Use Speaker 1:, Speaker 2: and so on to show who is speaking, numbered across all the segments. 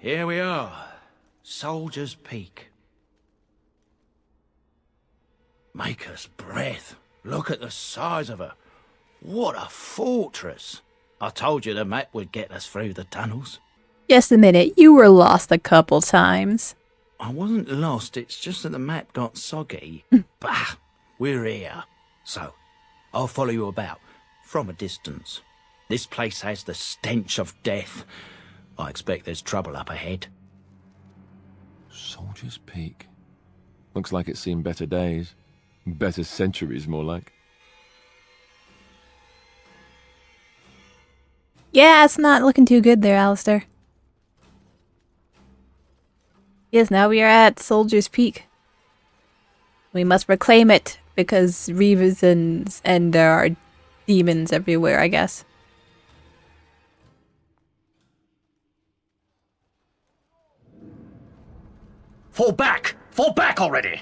Speaker 1: here we are. Soldier's Peak. Make us breath. Look at the size of her. What a fortress. I told you the map would get us through the tunnels.
Speaker 2: Just a minute, you were lost a couple times.
Speaker 1: I wasn't lost, it's just that the map got soggy. Bah, we're here. So, I'll follow you about, from a distance. This place has the stench of death. I expect there's trouble up ahead.
Speaker 3: Soldier's Peak. Looks like it's seen better days. Better centuries, more like.
Speaker 2: Yeah, it's not looking too good there, Alistair. Yes, now we are at Soldier's Peak. We must reclaim it, because Reavers and there are demons everywhere, I guess.
Speaker 4: Fall back! Fall back already!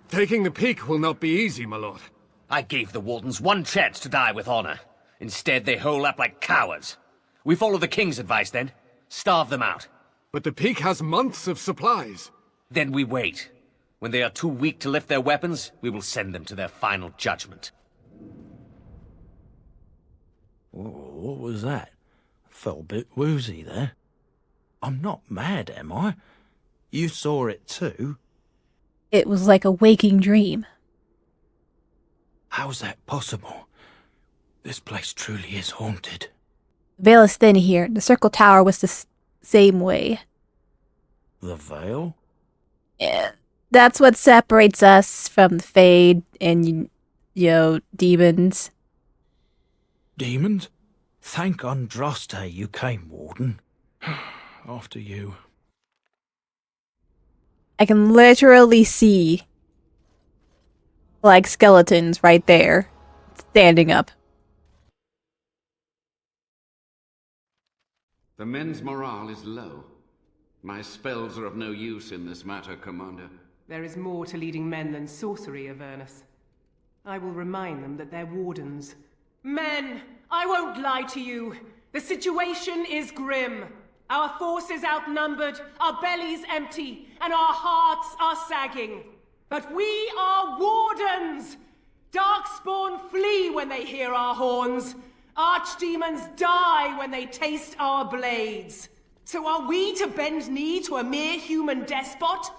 Speaker 5: Taking the peak will not be easy, my lord.
Speaker 4: I gave the Wardens one chance to die with honor. Instead, they hole up like cowards. We follow the King's advice, then. Starve them out.
Speaker 5: But the peak has months of supplies.
Speaker 4: Then we wait. When they are too weak to lift their weapons, we will send them to their final judgment.
Speaker 1: What was that? Felt a bit woozy there. I'm not mad, am I? You saw it too?
Speaker 2: It was like a waking dream.
Speaker 1: How's that possible? This place truly is haunted.
Speaker 2: The veil is thin here. The circle tower was the same way.
Speaker 1: The veil?
Speaker 2: Yeah, that's what separates us from the Fade and, you know, demons.
Speaker 1: Demons? Thank Andraste you came, Warden. After you.
Speaker 2: I can literally see, like, skeletons right there, standing up.
Speaker 6: The men's morale is low. My spells are of no use in this matter, Commander.
Speaker 7: There is more to leading men than sorcery, Avernus. I will remind them that they're wardens. Men, I won't lie to you. The situation is grim. Our forces outnumbered, our bellies empty, and our hearts are sagging. But we are wardens! Darkspawn flee when they hear our horns. Archdemons die when they taste our blades. So are we to bend knee to a mere human despot?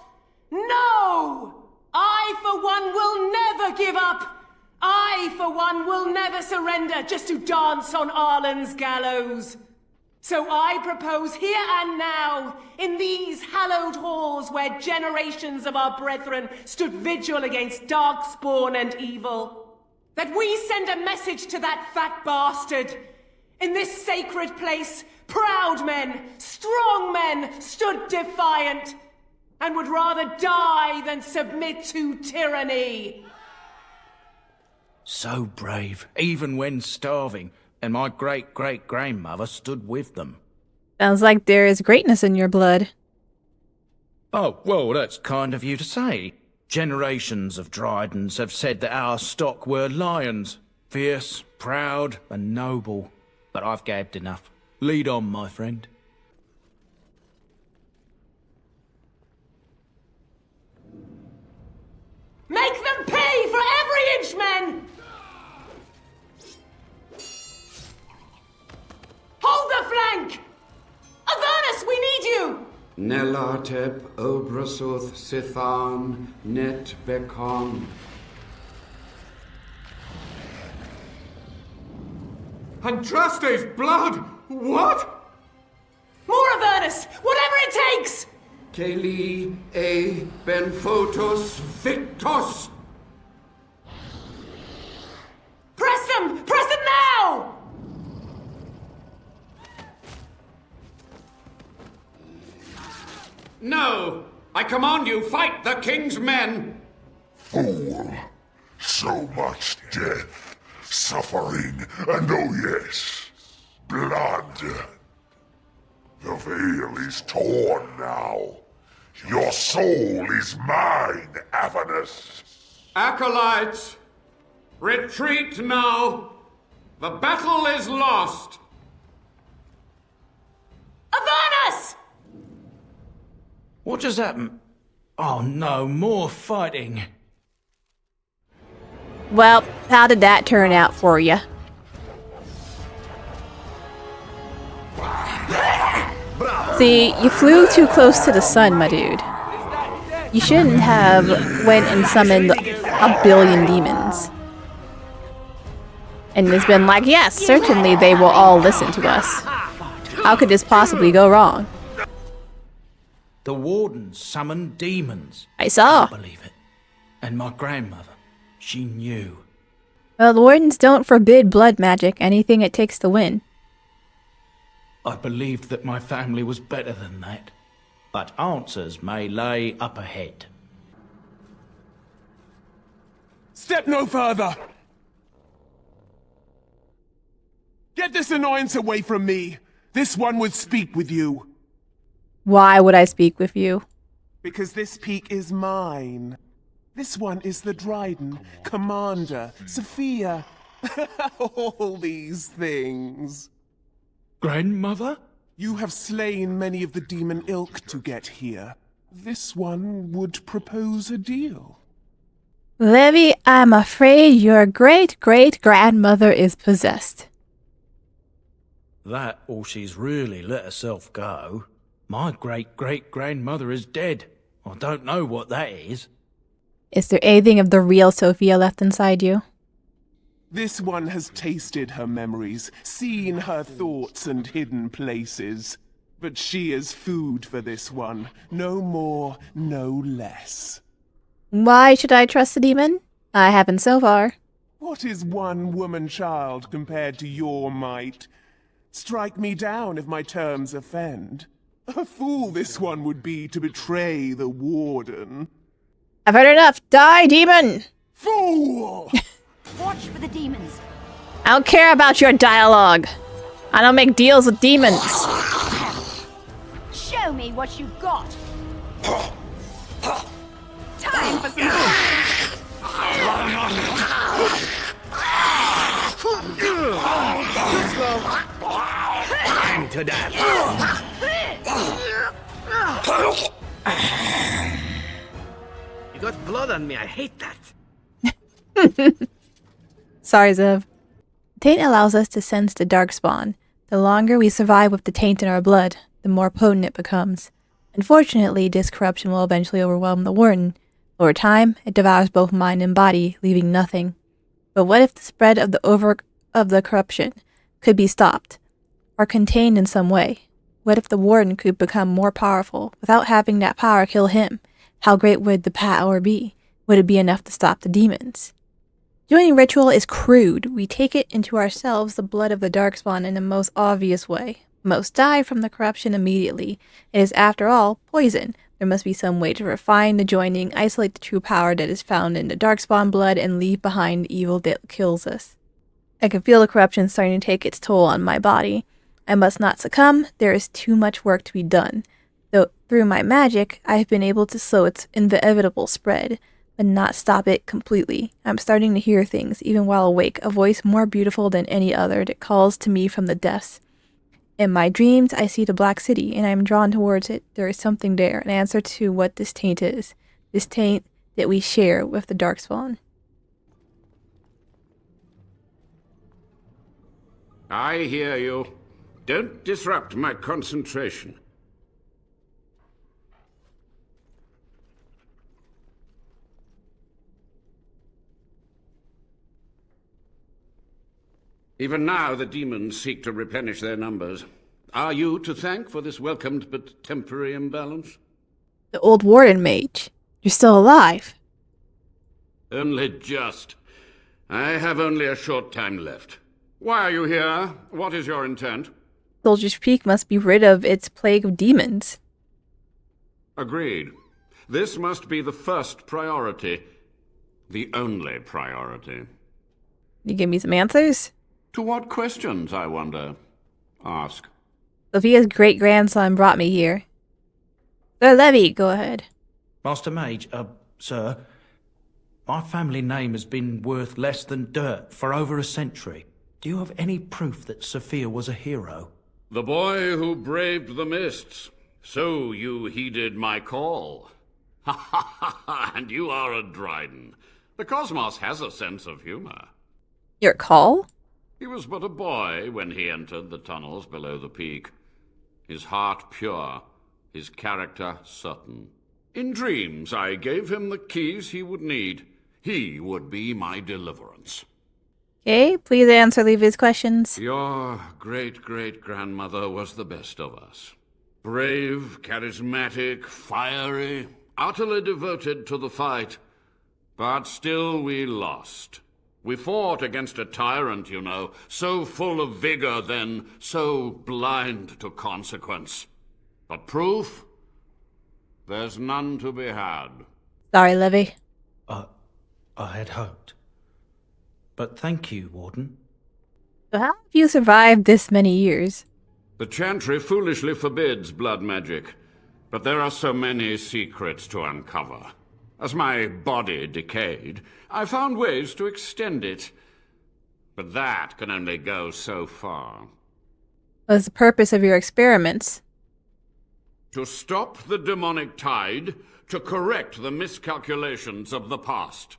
Speaker 7: No! I, for one, will never give up! I, for one, will never surrender just to dance on Arlen's gallows! So I propose here and now, in these hallowed halls where generations of our brethren stood vigil against darkspawn and evil, that we send a message to that fat bastard. In this sacred place, proud men, strong men stood defiant, and would rather die than submit to tyranny.
Speaker 1: So brave, even when starving, and my great-great-grandmother stood with them.
Speaker 2: Sounds like there is greatness in your blood.
Speaker 1: Oh, well, that's kind of you to say. Generations of Drydens have said that our stock were lions, fierce, proud, and noble. But I've gabbed enough. Lead on, my friend.
Speaker 7: Make them pay for every inch, men! Hold the flank! Avernus, we need you!
Speaker 6: Nelartep Obrasuth Sithan Net Bekon.
Speaker 5: Andraste's blood! What?
Speaker 7: More Avernus! Whatever it takes!
Speaker 6: Keli E Benfotos Victos.
Speaker 7: Press them! Press them now!
Speaker 6: No! I command you, fight the king's men!
Speaker 8: Fool! So much death, suffering, and oh yes, blood. The veil is torn now. Your soul is mine, Avernus.
Speaker 6: Acolytes, retreat now! The battle is lost!
Speaker 7: Avernus!
Speaker 1: What just happened? Oh no, more fighting.
Speaker 2: Well, how did that turn out for you? See, you flew too close to the sun, my dude. You shouldn't have went and summoned a billion demons. And it's been like, yes, certainly they will all listen to us. How could this possibly go wrong?
Speaker 1: The wardens summoned demons.
Speaker 2: I saw.
Speaker 1: I believe it. And my grandmother, she knew.
Speaker 2: Well, the wardens don't forbid blood magic, anything it takes to win.
Speaker 1: I believed that my family was better than that. But answers may lay up ahead.
Speaker 9: Step no further! Get this annoyance away from me! This one would speak with you.
Speaker 2: Why would I speak with you?
Speaker 9: Because this peak is mine. This one is the Dryden, Commander, Sophia. All these things.
Speaker 1: Grandmother?
Speaker 9: You have slain many of the demon ilk to get here. This one would propose a deal.
Speaker 2: Levi, I'm afraid your great-great-grandmother is possessed.
Speaker 1: That, or she's really let herself go. My great-great-grandmother is dead. I don't know what that is.
Speaker 2: Is there anything of the real Sophia left inside you?
Speaker 9: This one has tasted her memories, seen her thoughts and hidden places. But she is food for this one. No more, no less.
Speaker 2: Why should I trust the demon? I haven't so far.
Speaker 9: What is one woman-child compared to your might? Strike me down if my terms offend. A fool this one would be to betray the warden.
Speaker 2: I've heard enough. Die, demon!
Speaker 9: Fool!
Speaker 10: Watch for the demons.
Speaker 2: I don't care about your dialogue. I don't make deals with demons.
Speaker 10: Show me what you've got. Time for some
Speaker 4: Time to dance. You got blood on me. I hate that.
Speaker 2: Sorry, Zev. Taint allows us to sense the darkspawn. The longer we survive with the taint in our blood, the more potent it becomes. Unfortunately, this corruption will eventually overwhelm the warden. Over time, it devours both mind and body, leaving nothing. But what if the spread of the corruption could be stopped, or contained in some way? What if the warden could become more powerful, without having that power kill him? How great would the power be? Would it be enough to stop the demons? Joining ritual is crude. We take it into ourselves the blood of the darkspawn in the most obvious way. Most die from the corruption immediately. It is, after all, poison. There must be some way to refine the joining, isolate the true power that is found in the darkspawn blood, and leave behind the evil that kills us. I can feel the corruption starting to take its toll on my body. I must not succumb. There is too much work to be done. Though through my magic, I have been able to slow its inevitable spread, but not stop it completely. I'm starting to hear things, even while awake, a voice more beautiful than any other that calls to me from the depths. In my dreams, I see the Black City, and I am drawn towards it. There is something there, an answer to what this taint is. This taint that we share with the Darkspawn.
Speaker 6: I hear you. Don't disrupt my concentration. Even now, the demons seek to replenish their numbers. Are you to thank for this welcomed but temporary imbalance?
Speaker 2: The old warden mage. You're still alive.
Speaker 6: Only just. I have only a short time left. Why are you here? What is your intent?
Speaker 2: Soldier's Peak must be rid of its plague of demons.
Speaker 6: Agreed. This must be the first priority. The only priority.
Speaker 2: You give me some answers?
Speaker 6: To what questions, I wonder? Ask.
Speaker 2: Sophia's great-grandson brought me here. Sir Levi, go ahead.
Speaker 1: Master Mage, sir, my family name has been worth less than dirt for over a century. Do you have any proof that Sophia was a hero?
Speaker 6: The boy who braved the mists. So you heeded my call. Ha ha ha ha, and you are a Dryden. The cosmos has a sense of humor.
Speaker 2: Your call?
Speaker 6: He was but a boy when he entered the tunnels below the peak. His heart pure, his character certain. In dreams I gave him the keys he would need. He would be my deliverance.
Speaker 2: Okay, please answer Levi's questions.
Speaker 6: Your great-great-grandmother was the best of us. Brave, charismatic, fiery, utterly devoted to the fight. But still we lost. We fought against a tyrant, you know, so full of vigor then, so blind to consequence. But proof? There's none to be had.
Speaker 2: Sorry, Levi.
Speaker 1: I had hoped. But thank you, Warden.
Speaker 2: So how have you survived this many years?
Speaker 6: The Chantry foolishly forbids blood magic, but there are so many secrets to uncover. As my body decayed, I found ways to extend it. But that can only go so far.
Speaker 2: What was the purpose of your experiments?
Speaker 6: To stop the demonic tide, to correct the miscalculations of the past.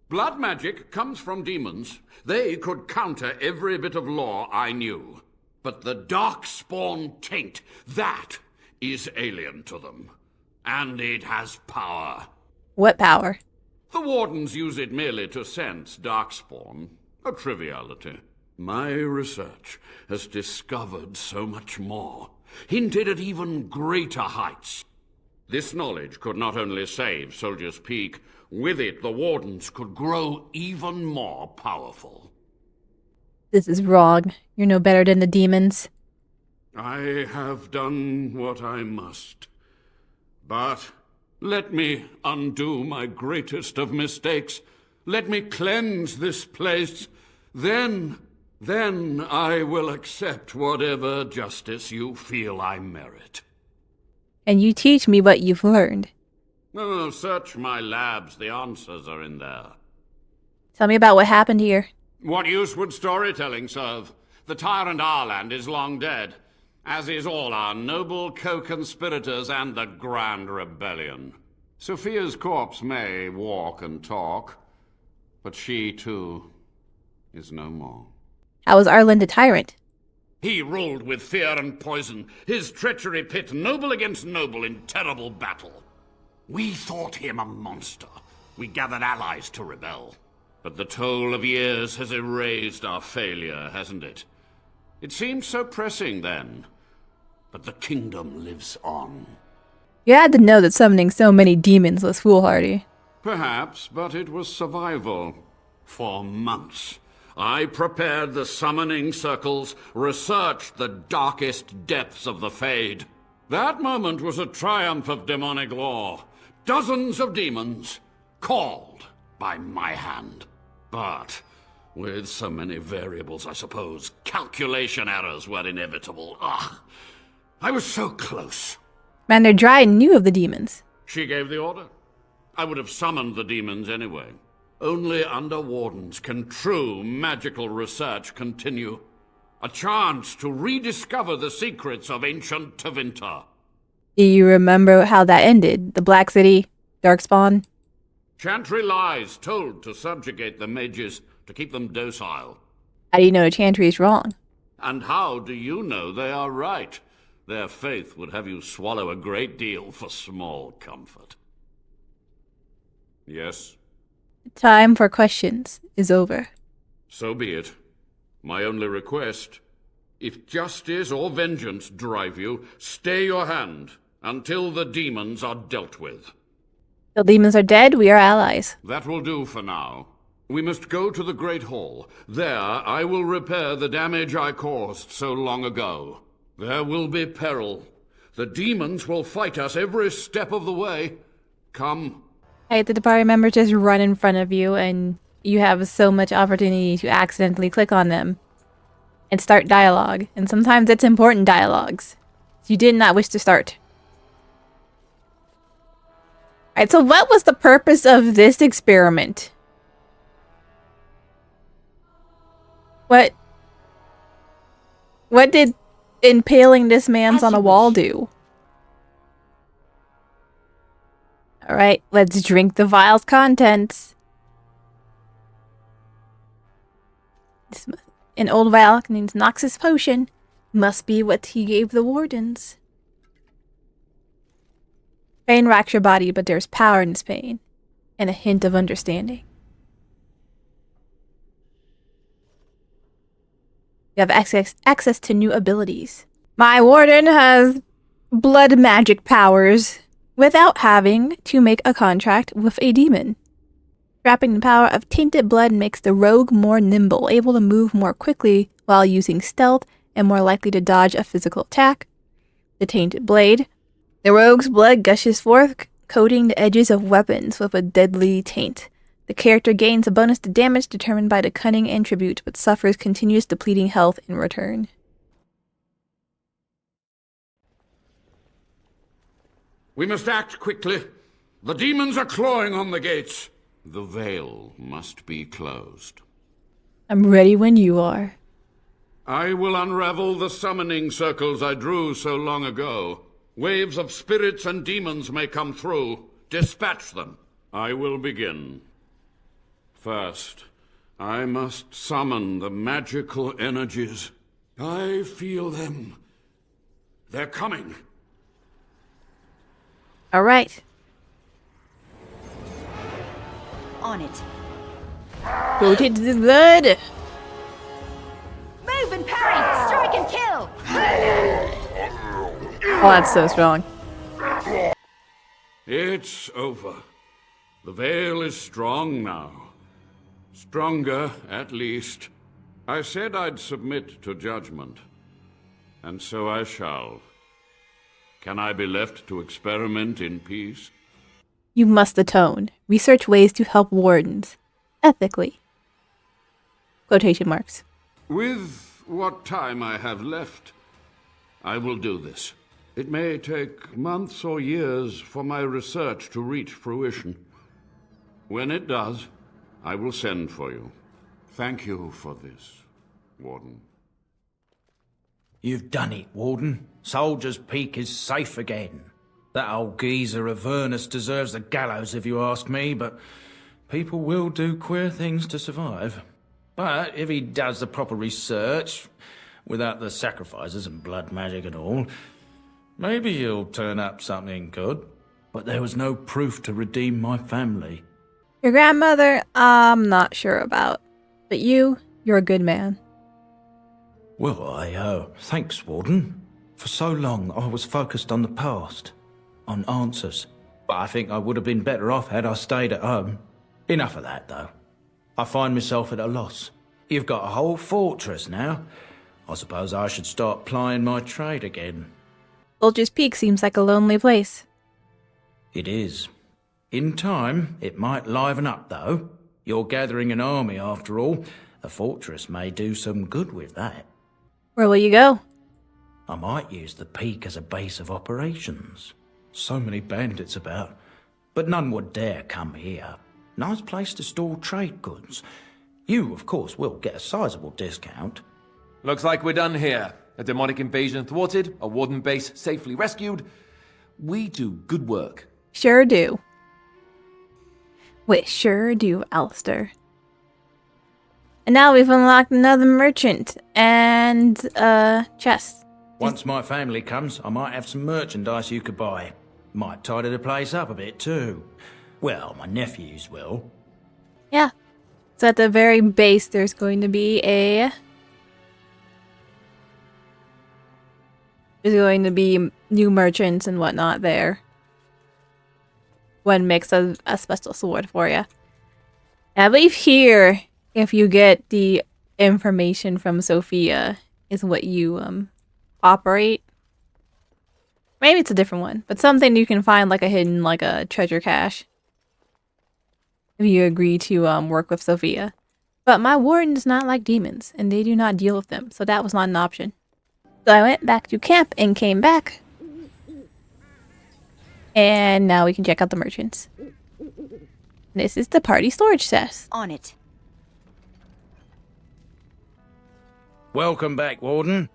Speaker 6: Blood magic comes from demons. They could counter every bit of law I knew. But the darkspawn taint, that is alien to them. And it has power.
Speaker 2: What power?
Speaker 6: The Wardens use it merely to sense darkspawn. A triviality. My research has discovered so much more. Hinted at even greater heights. This knowledge could not only save Soldier's Peak, with it the Wardens could grow even more powerful.
Speaker 2: This is wrong. You're no better than the demons.
Speaker 6: I have done what I must. But let me undo my greatest of mistakes. Let me cleanse this place. Then I will accept whatever justice you feel I merit.
Speaker 2: And you teach me what you've learned.
Speaker 6: Oh, search my labs. The answers are in there.
Speaker 2: Tell me about what happened here.
Speaker 6: What use would storytelling serve? The tyrant Arland is long dead, as is all our noble co-conspirators and the Grand Rebellion. Sophia's corpse may walk and talk, but she, too, is no more.
Speaker 2: How was Arland a tyrant?
Speaker 6: He ruled with fear and poison, his treachery pit noble against noble in terrible battle. We thought him a monster. We gathered allies to rebel. But the toll of years has erased our failure, hasn't it? It seemed so pressing then. But the kingdom lives on.
Speaker 2: You had to know that summoning so many demons was foolhardy.
Speaker 6: Perhaps, but it was survival. For months, I prepared the summoning circles, researched the darkest depths of the Fade. That moment was a triumph of demonic law. Dozens of demons, called by my hand. But with so many variables, I suppose, calculation errors were inevitable. I was so close.
Speaker 2: Commander Dryden knew of the demons.
Speaker 6: She gave the order. I would have summoned the demons anyway. Only under Wardens can true magical research continue. A chance to rediscover the secrets of ancient Tevinter.
Speaker 2: Do you remember how that ended? The Black City? Darkspawn?
Speaker 6: Chantry lies told to subjugate the mages, to keep them docile.
Speaker 2: How do you know Chantry is wrong?
Speaker 6: And how do you know they are right? Their faith would have you swallow a great deal for small comfort. Yes?
Speaker 2: The time for questions is over.
Speaker 6: So be it. My only request, if justice or vengeance drive you, stay your hand until the demons are dealt with.
Speaker 2: The demons are dead, we are allies.
Speaker 6: That will do for now. We must go to the Great Hall. There I will repair the damage I caused so long ago. There will be peril. The demons will fight us every step of the way. Come.
Speaker 2: I hate that the party members just run in front of you and you have so much opportunity to accidentally click on them and start dialogue. And sometimes it's important dialogues you did not wish to start. Alright, so what was the purpose of this experiment? What did impaling this man's on a wall do? Alright, let's drink the vial's contents. An old vial contains Noxus potion. Must be what he gave the wardens. Pain racks your body, but there's power in this pain. And a hint of understanding. You have access to new abilities. My warden has blood magic powers without having to make a contract with a demon. Trapping the power of tainted blood makes the rogue more nimble, able to move more quickly while using stealth and more likely to dodge a physical attack. The tainted blade. The rogue's blood gushes forth, coating the edges of weapons with a deadly taint. The character gains a bonus to damage determined by the cunning attribute, but suffers continuous depleting health in return.
Speaker 6: We must act quickly. The demons are clawing on the gates. The veil must be closed.
Speaker 2: I'm ready when you are.
Speaker 6: I will unravel the summoning circles I drew so long ago. Waves of spirits and demons may come through. Dispatch them. I will begin. First, I must summon the magical energies. I feel them. They're coming.
Speaker 2: All right.
Speaker 10: On it.
Speaker 2: Go to the blood.
Speaker 10: Move and parry! Strike and kill!
Speaker 2: Oh, that's so strong.
Speaker 6: It's over. The veil is strong now. Stronger, at least. I said I'd submit to judgment. And so I shall. Can I be left to experiment in peace?
Speaker 2: You must atone. Research ways to help wardens. Ethically. Quotation marks.
Speaker 6: With what time I have left, I will do this. It may take months or years for my research to reach fruition. When it does, I will send for you. Thank you for this, Warden.
Speaker 1: You've done it, Warden. Soldier's Peak is safe again. That old geezer of Avernus deserves the gallows if you ask me, but people will do queer things to survive. But if he does the proper research, without the sacrifices and blood magic and all, maybe he'll turn up something good. But there was no proof to redeem my family.
Speaker 2: Your grandmother, I'm not sure about. But you're a good man.
Speaker 1: Well, thanks, Warden. For so long, I was focused on the past, on answers. But I think I would have been better off had I stayed at home. Enough of that, though. I find myself at a loss. You've got a whole fortress now. I suppose I should start plying my trade again.
Speaker 2: Soldier's Peak seems like a lonely place.
Speaker 1: It is. In time, it might liven up, though. You're gathering an army, after all. A fortress may do some good with that.
Speaker 2: Where will you go?
Speaker 1: I might use the peak as a base of operations. So many bandits about. But none would dare come here. Nice place to store trade goods. You, of course, will get a sizable discount.
Speaker 3: Looks like we're done here. A demonic invasion thwarted, a warden base safely rescued. We do good work.
Speaker 2: Sure do. We sure do, Alistair. And now we've unlocked another merchant and chest.
Speaker 1: Once my family comes, I might have some merchandise you could buy. Might tidy the place up a bit too. Well, my nephews will.
Speaker 2: Yeah. So at the very base, there's going to be new merchants and whatnot there. One makes a special sword for you. And I believe here, if you get the information from Sophia, is what you operate. Maybe it's a different one, but something you can find like a hidden, like a treasure cache. If you agree to work with Sophia. But my warden does not like demons, and they do not deal with them, so that was not an option. So I went back to camp and came back. And now we can check out the merchants. This is the party storage chest.
Speaker 10: On it.
Speaker 1: Welcome back, Warden.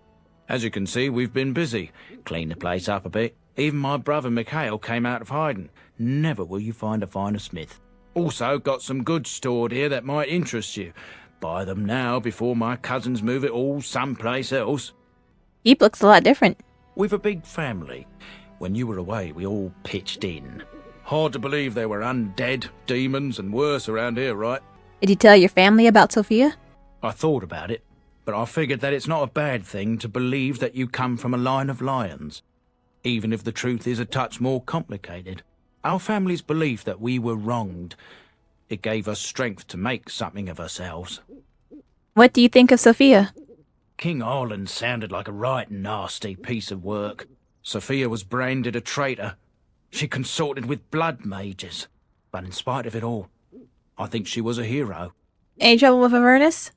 Speaker 1: As you can see, we've been busy. Cleaned the place up a bit. Even my brother Mikhail came out of hiding. Never will you find a finer smith. Also, got some goods stored here that might interest you. Buy them now before my cousins move it all someplace else.
Speaker 2: Heap looks a lot different.
Speaker 1: We've a big family. When you were away, we all pitched in. Hard to believe there were undead, demons, and worse around here, right?
Speaker 2: Did you tell your family about Sophia?
Speaker 1: I thought about it, but I figured that it's not a bad thing to believe that you come from a line of lions, even if the truth is a touch more complicated. Our family's belief that we were wronged. It gave us strength to make something of ourselves.
Speaker 2: What do you think of Sophia?
Speaker 1: King Arlen sounded like a right nasty piece of work. Sophia was branded a traitor. She consorted with blood mages. But in spite of it all, I think she was a hero.
Speaker 2: Any trouble with Avernus?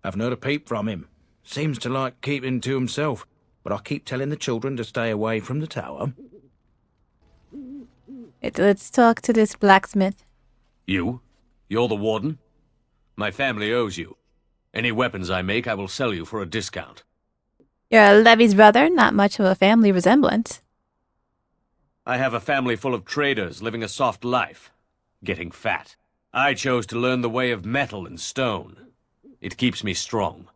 Speaker 1: Haven't heard a peep from him. Seems to like keeping to himself. But I keep telling the children to stay away from the tower.
Speaker 2: Let's talk to this blacksmith.
Speaker 4: You? You're the warden? My family owes you. Any weapons I make, I will sell you for a discount.
Speaker 2: You're Levi's brother, not much of a family resemblance.
Speaker 4: I have a family full of traders living a soft life, getting fat. I chose to learn the way of metal and stone. It keeps me strong.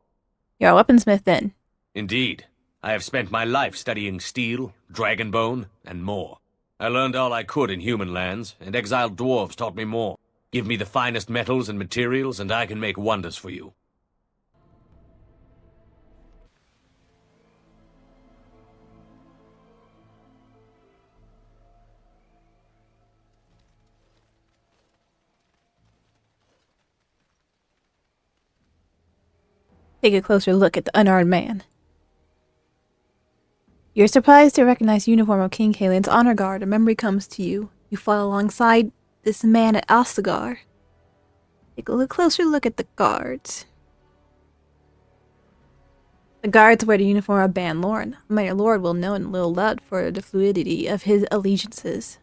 Speaker 2: You're a weaponsmith then.
Speaker 4: Indeed. I have spent my life studying steel, dragonbone, and more. I learned all I could in human lands, and exiled dwarves taught me more. Give me the finest metals and materials, and I can make wonders for you.
Speaker 2: Take a closer look at the unarmed man. You're surprised to recognize the uniform of King Kaelin's honor guard. A memory comes to you. You fought alongside this man at Ostagar. Take a closer look at the guards. The guards wear the uniform of Ban Loren. My lord will know in Little Lud for the fluidity of his allegiances.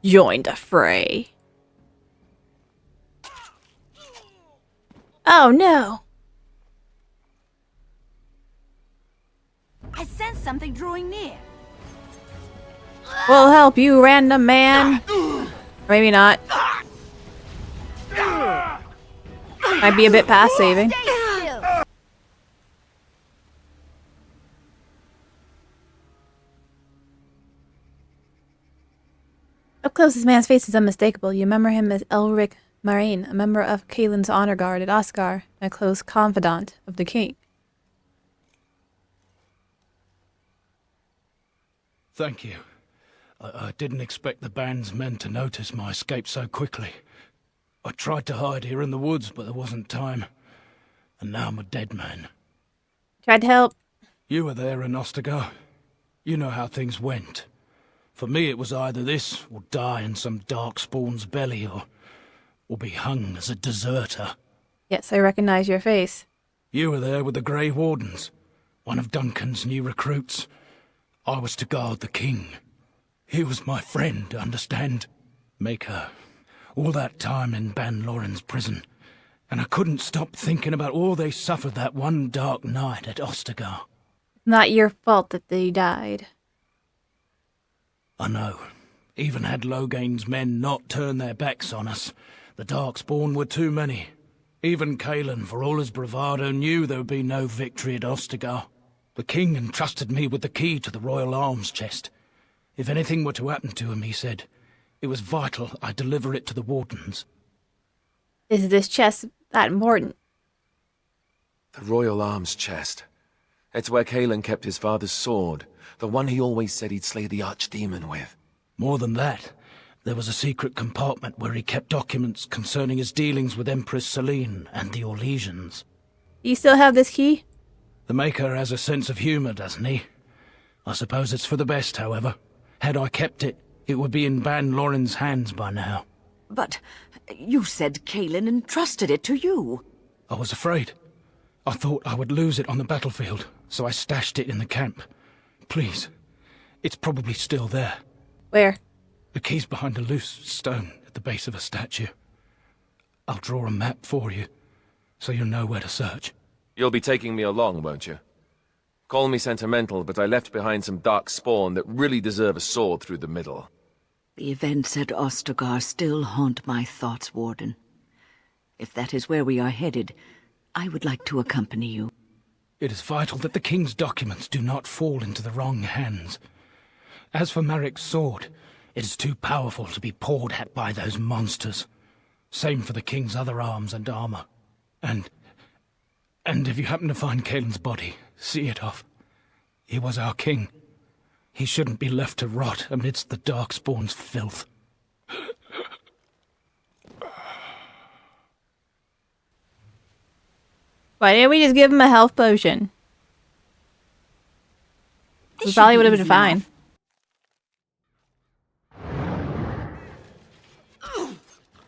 Speaker 2: Join the fray. Oh no!
Speaker 10: I sense something drawing near.
Speaker 2: We'll help you, random man. Maybe not. Might be a bit past saving.
Speaker 10: Stay still.
Speaker 2: Up close, this man's face is unmistakable. You remember him as Elric Marine, a member of Kaelin's honor guard at Ostagar, and a close confidant of the king.
Speaker 1: Thank you. I didn't expect the band's men to notice my escape so quickly. I tried to hide here in the woods, but there wasn't time. And now I'm a dead man.
Speaker 2: Tried to help.
Speaker 1: You were there in Ostagar. You know how things went. For me, it was either this, or die in some darkspawn's belly, or be hung as a deserter.
Speaker 2: Yes, I recognize your face.
Speaker 1: You were there with the Grey Wardens, one of Duncan's new recruits. I was to guard the king. He was my friend, understand? Maker. All that time in Ban Loren's prison. And I couldn't stop thinking about all they suffered that one dark night at Ostagar.
Speaker 2: Not your fault that they died.
Speaker 1: I know. Even had Logain's men not turned their backs on us, the Darkspawn were too many. Even Kaelin, for all his bravado, knew there would be no victory at Ostagar. The king entrusted me with the key to the royal arms chest. If anything were to happen to him, he said, it was vital I deliver it to the wardens.
Speaker 2: Is this chest that important?
Speaker 3: The royal arms chest. It's where Kaelin kept his father's sword, the one he always said he'd slay the archdemon with.
Speaker 1: More than that, there was a secret compartment where he kept documents concerning his dealings with Empress Selene and the Orlesians.
Speaker 2: Do you still have this key?
Speaker 1: The Maker has a sense of humor, doesn't he? I suppose it's for the best, however. Had I kept it, it would be in Ban Loren's hands by now.
Speaker 11: But you said Kaelin entrusted it to you.
Speaker 1: I was afraid. I thought I would lose it on the battlefield, so I stashed it in the camp. Please, it's probably still there.
Speaker 2: Where?
Speaker 1: The key's behind a loose stone at the base of a statue. I'll draw a map for you, so you'll know where to search.
Speaker 3: You'll be taking me along, won't you? Call me sentimental, but I left behind some dark spawn that really deserve a sword through the middle.
Speaker 11: The events at Ostagar still haunt my thoughts, Warden. If that is where we are headed, I would like to accompany you.
Speaker 12: It is vital that the king's documents do not fall into the wrong hands. As for Marik's sword, it is too powerful to be pawed at by those monsters. Same for the king's other arms and armor. And if you happen to find Kaelin's body, see it off. He was our king. He shouldn't be left to rot amidst the Darkspawn's filth.
Speaker 2: Why didn't we just give him a health potion? We probably would have been fine.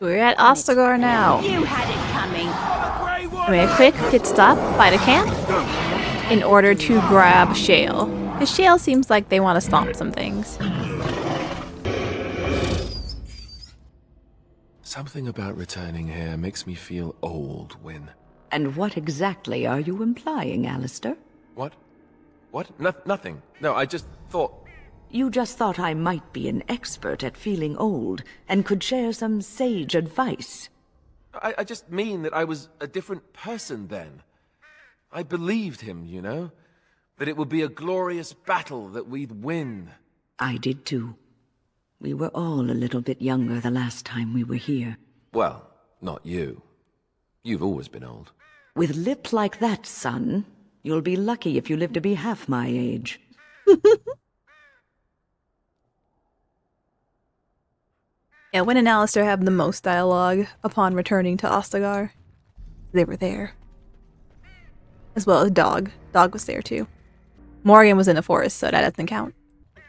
Speaker 2: We're at Ostagar now.
Speaker 10: You had it coming.
Speaker 2: I made a quick pit stop by the camp in order to grab Shale. Because Shale seems like they want to stomp some things.
Speaker 3: Something about returning here makes me feel old, Wyn.
Speaker 11: And what exactly are you implying, Alistair?
Speaker 3: What? What? Nothing. No, I just thought...
Speaker 11: You just thought I might be an expert at feeling old and could share some sage advice.
Speaker 3: I just mean that I was a different person then. I believed him, you know? That it would be a glorious battle, that we'd win.
Speaker 11: I did too. We were all a little bit younger the last time we were here.
Speaker 3: Well, not you. You've always been old.
Speaker 11: With lips like that, son, you'll be lucky if you live to be half my age.
Speaker 2: Yeah, Wyn and Alistair have the most dialogue upon returning to Ostagar. They were there. As well as Dog. Dog was there too. Morrigan was in the forest, so that doesn't count.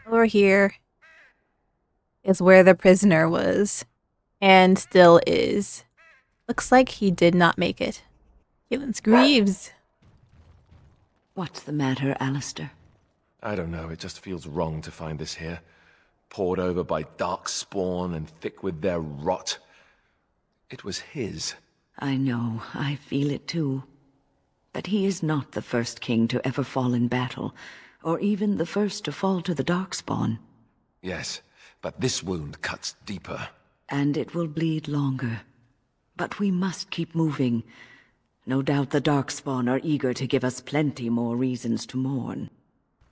Speaker 2: Over here is where the prisoner was. And still is. Looks like he did not make it. Kaelin's grieves.
Speaker 11: What's the matter, Alistair?
Speaker 3: I don't know, it just feels wrong to find this here. Poured over by dark spawn and thick with their rot. It was his.
Speaker 11: I know, I feel it too. But he is not the first king to ever fall in battle, or even the first to fall to the Darkspawn.
Speaker 3: Yes, but this wound cuts deeper.
Speaker 11: And it will bleed longer. But we must keep moving. No doubt the Darkspawn are eager to give us plenty more reasons to mourn.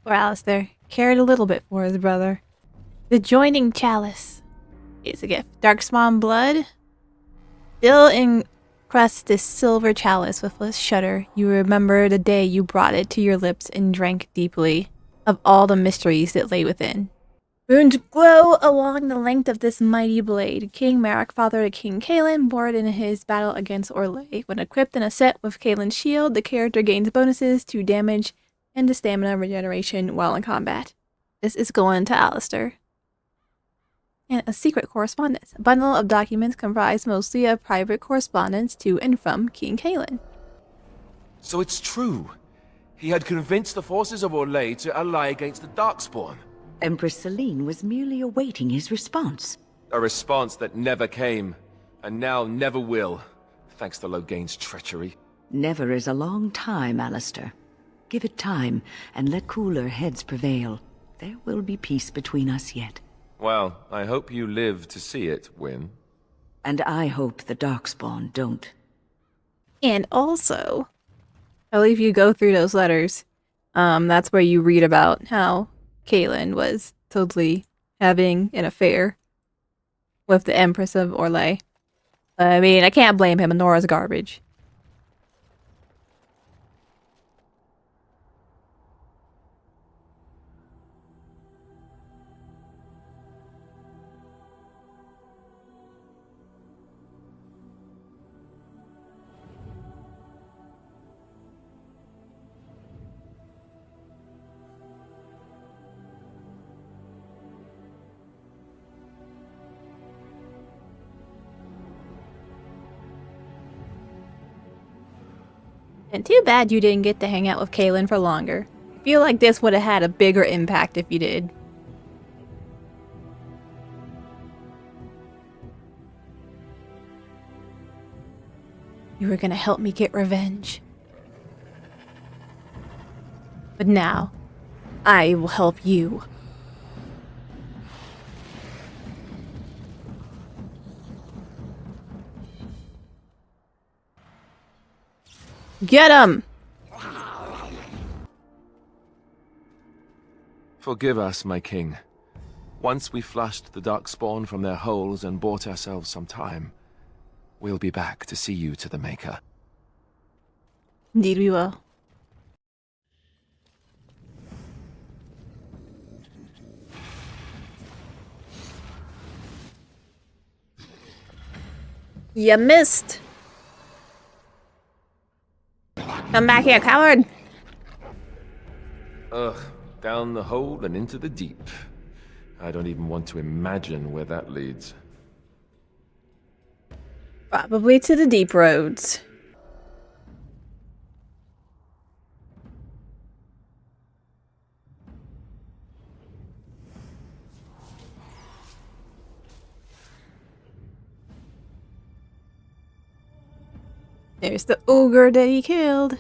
Speaker 2: Poor Alistair cared a little bit for his brother. The joining chalice is a gift. Darkspawn blood still encrusts this silver chalice with a shudder. You remember the day you brought it to your lips and drank deeply of all the mysteries that lay within. Runes glow along the length of this mighty blade. King Marik, father to King Kaelin, bore it in his battle against Orlais. When equipped in a set with Kaelin's shield, the character gains bonuses to damage and to stamina regeneration while in combat. This is going to Alistair. And a secret correspondence. A bundle of documents comprised mostly of private correspondence to and from King Kaelin.
Speaker 3: So it's true. He had convinced the forces of Orlais to ally against the Darkspawn.
Speaker 11: Empress Celine was merely awaiting his response.
Speaker 3: A response that never came, and now never will, thanks to Loghain's treachery.
Speaker 11: Never is a long time, Alistair. Give it time, and let cooler heads prevail. There will be peace between us yet.
Speaker 3: Well, I hope you live to see it, Wyn.
Speaker 11: And I hope the Darkspawn don't.
Speaker 2: And also, I believe you go through those letters. That's where you read about how Kaelin was totally having an affair with the Empress of Orlais. I mean, I can't blame him. Nora's garbage. And too bad you didn't get to hang out with Kaelin for longer. I feel like this would have had a bigger impact if you did. You were gonna help me get revenge. But now, I will help you. Get him!
Speaker 3: Forgive us, my king. Once we flushed the darkspawn from their holes and bought ourselves some time, we'll be back to see you to the Maker.
Speaker 2: Indeed we will. You missed! Come back here, coward!
Speaker 3: Ugh, down the hole and into the deep. I don't even want to imagine where that leads.
Speaker 2: Probably to the deep roads. There's the ogre that he killed.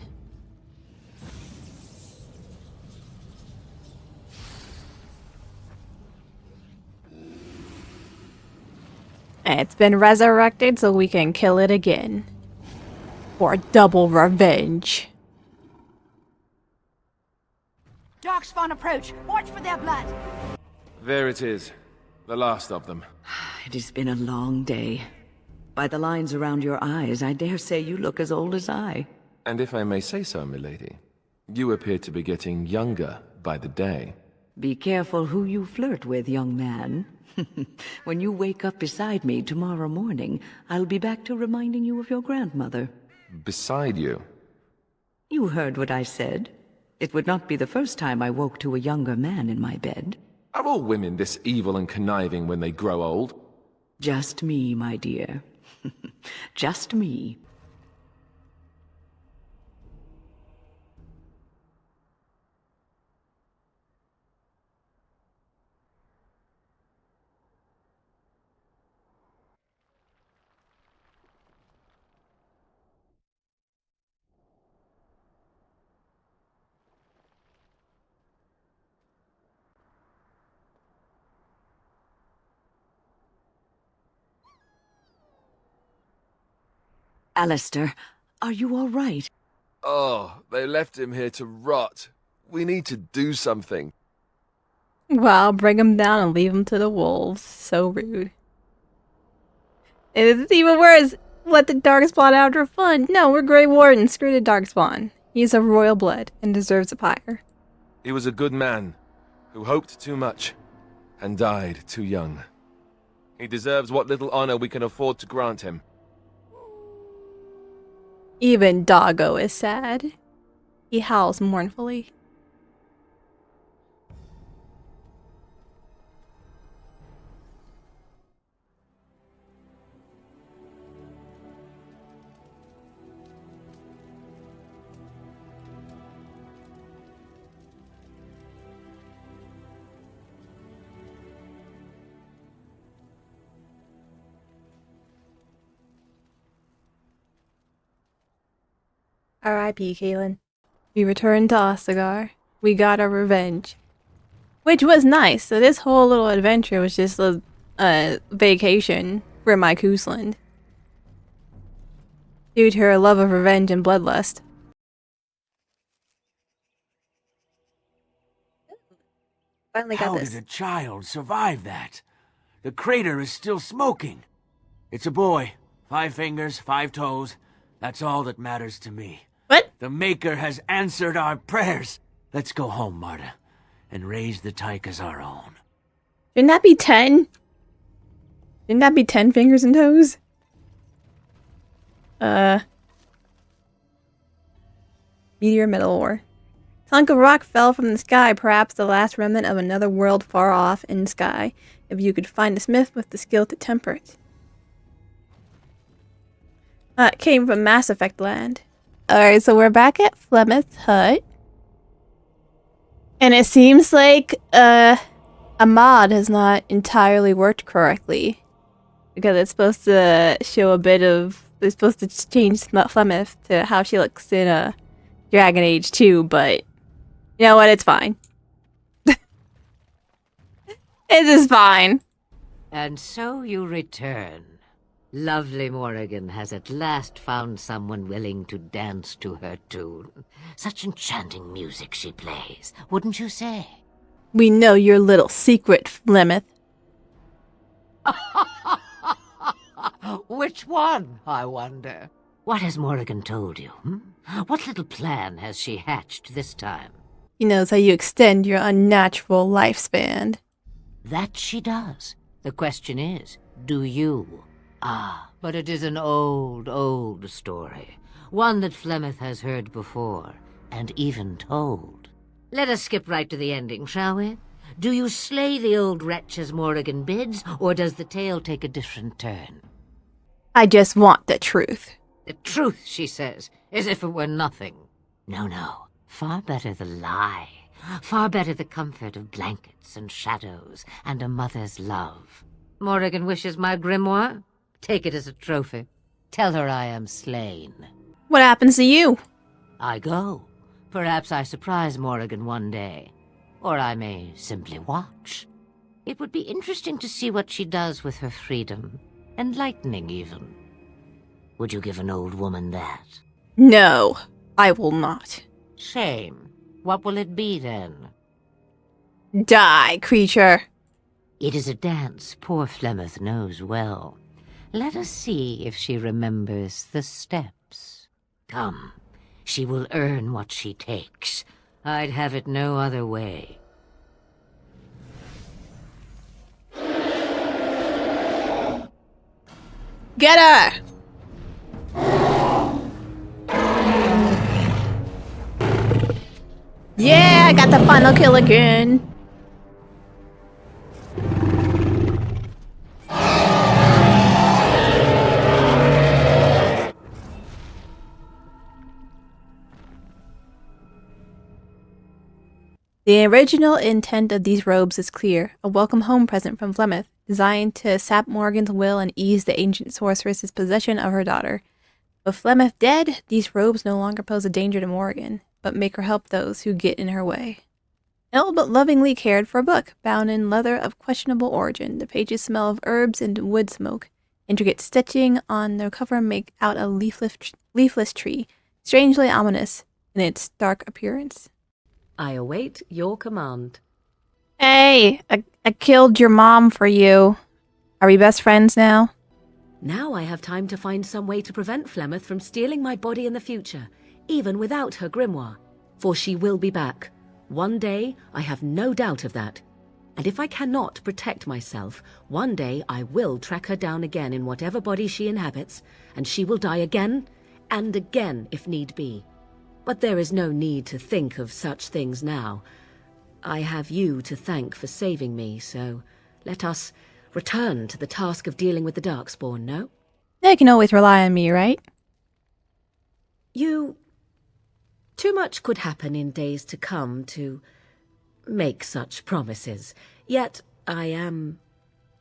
Speaker 2: It's been resurrected so we can kill it again. For double revenge.
Speaker 10: Darkspawn approach. Watch for their blood.
Speaker 3: There it is. The last of them.
Speaker 11: It has been a long day. By the lines around your eyes, I dare say you look as old as I.
Speaker 3: And if I may say so, milady, you appear to be getting younger by the day.
Speaker 11: Be careful who you flirt with, young man. When you wake up beside me tomorrow morning, I'll be back to reminding you of your grandmother.
Speaker 3: Beside you?
Speaker 11: You heard what I said. It would not be the first time I woke to a younger man in my bed.
Speaker 3: Are all women this evil and conniving when they grow old?
Speaker 11: Just me, my dear. Just me. Alistair, are you all right?
Speaker 3: Oh, they left him here to rot. We need to do something.
Speaker 2: Well, bring him down and leave him to the wolves. So rude. And it's even worse. Let the Darkspawn out for fun. No, we're Grey Warden. Screw the Darkspawn. He's of royal blood and deserves a pyre.
Speaker 3: He was a good man who hoped too much and died too young. He deserves what little honor we can afford to grant him.
Speaker 2: Even Doggo is sad. He howls mournfully. R.I.P. Kaelin. We returned to Ostagar. We got our revenge. Which was nice. So this whole little adventure was just a vacation for my Koosland. Due to her love of revenge and bloodlust. Finally got
Speaker 13: How
Speaker 2: this.
Speaker 13: did a child survive that? The crater is still smoking. It's a boy. 5 fingers, 5 toes. That's all that matters to me.
Speaker 2: What?
Speaker 13: The Maker has answered our prayers. Let's go home, Marta, and raise the tyke as our own.
Speaker 2: Shouldn't that be 10? Shouldn't that be 10 fingers and toes? Meteor metal ore. A hunk of rock fell from the sky, perhaps the last remnant of another world far off in the sky, if you could find a smith with the skill to temper it. It came from Mass Effect land. Alright, so we're back at Flemeth's hut. And it seems like, a mod has not entirely worked correctly. Because it's supposed to show a bit of... It's supposed to change Flemeth to how she looks in, Dragon Age 2, but... You know what? It's fine. It is fine.
Speaker 14: And so you return. Lovely Morrigan has at last found someone willing to dance to her tune. Such enchanting music she plays, wouldn't you say?
Speaker 2: We know your little secret, Flemeth.
Speaker 14: Which one, I wonder? What has Morrigan told you? What little plan has she hatched this time?
Speaker 2: He knows how you extend your unnatural lifespan.
Speaker 14: That she does. The question is, do you? Ah, but it is an old, old story. One that Flemeth has heard before, and even told. Let us skip right to the ending, shall we? Do you slay the old wretch as Morrigan bids, or does the tale take a different turn?
Speaker 2: I just want the truth.
Speaker 14: The truth, she says, as if it were nothing. No, no. Far better the lie. Far better the comfort of blankets and shadows and a mother's love. Morrigan wishes my grimoire? Take it as a trophy. Tell her I am slain.
Speaker 2: What happens to you?
Speaker 14: I go. Perhaps I surprise Morrigan one day. Or I may simply watch. It would be interesting to see what she does with her freedom. Enlightening, even. Would you give an old woman that?
Speaker 2: No, I will not.
Speaker 14: Shame. What will it be, then?
Speaker 2: Die, creature.
Speaker 14: It is a dance poor Flemeth knows well. Let us see if she remembers the steps. Come, she will earn what she takes. I'd have it no other way.
Speaker 2: Get her! Yeah, I got the final kill again. The original intent of these robes is clear, a welcome home present from Flemeth, designed to sap Morrigan's will and ease the ancient sorceress's possession of her daughter. With Flemeth dead, these robes no longer pose a danger to Morrigan, but make her help those who get in her way. An old but lovingly cared for book, bound in leather of questionable origin. The pages smell of herbs and wood smoke. Intricate stitching on their cover make out a leafless tree, strangely ominous in its dark appearance.
Speaker 15: I await your command.
Speaker 2: Hey, I killed your mom for you. Are we best friends now?
Speaker 15: Now I have time to find some way to prevent Flemeth from stealing my body in the future, even without her grimoire. For she will be back. One day, I have no doubt of that. And if I cannot protect myself, one day I will track her down again in whatever body she inhabits, and she will die again, and again if need be. But there is no need to think of such things now. I have you to thank for saving me, so let us return to the task of dealing with the Darkspawn, no?
Speaker 2: They can always rely on me, right?
Speaker 15: Too much could happen in days to come to make such promises. Yet I am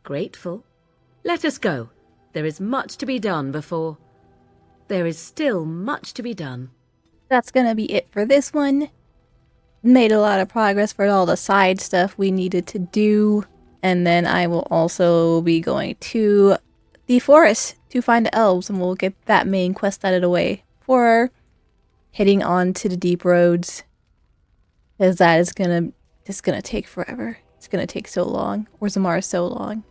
Speaker 15: grateful. Let us go. There is much to be done before... There is still much to be done.
Speaker 2: That's gonna be it for this one. Made a lot of progress for all the side stuff we needed to do. And then I will also be going to the forest to find the elves, and we'll get that main quest out of the way for heading on to the deep roads. Because that is gonna take forever. It's gonna take so long. Or Zamar so long.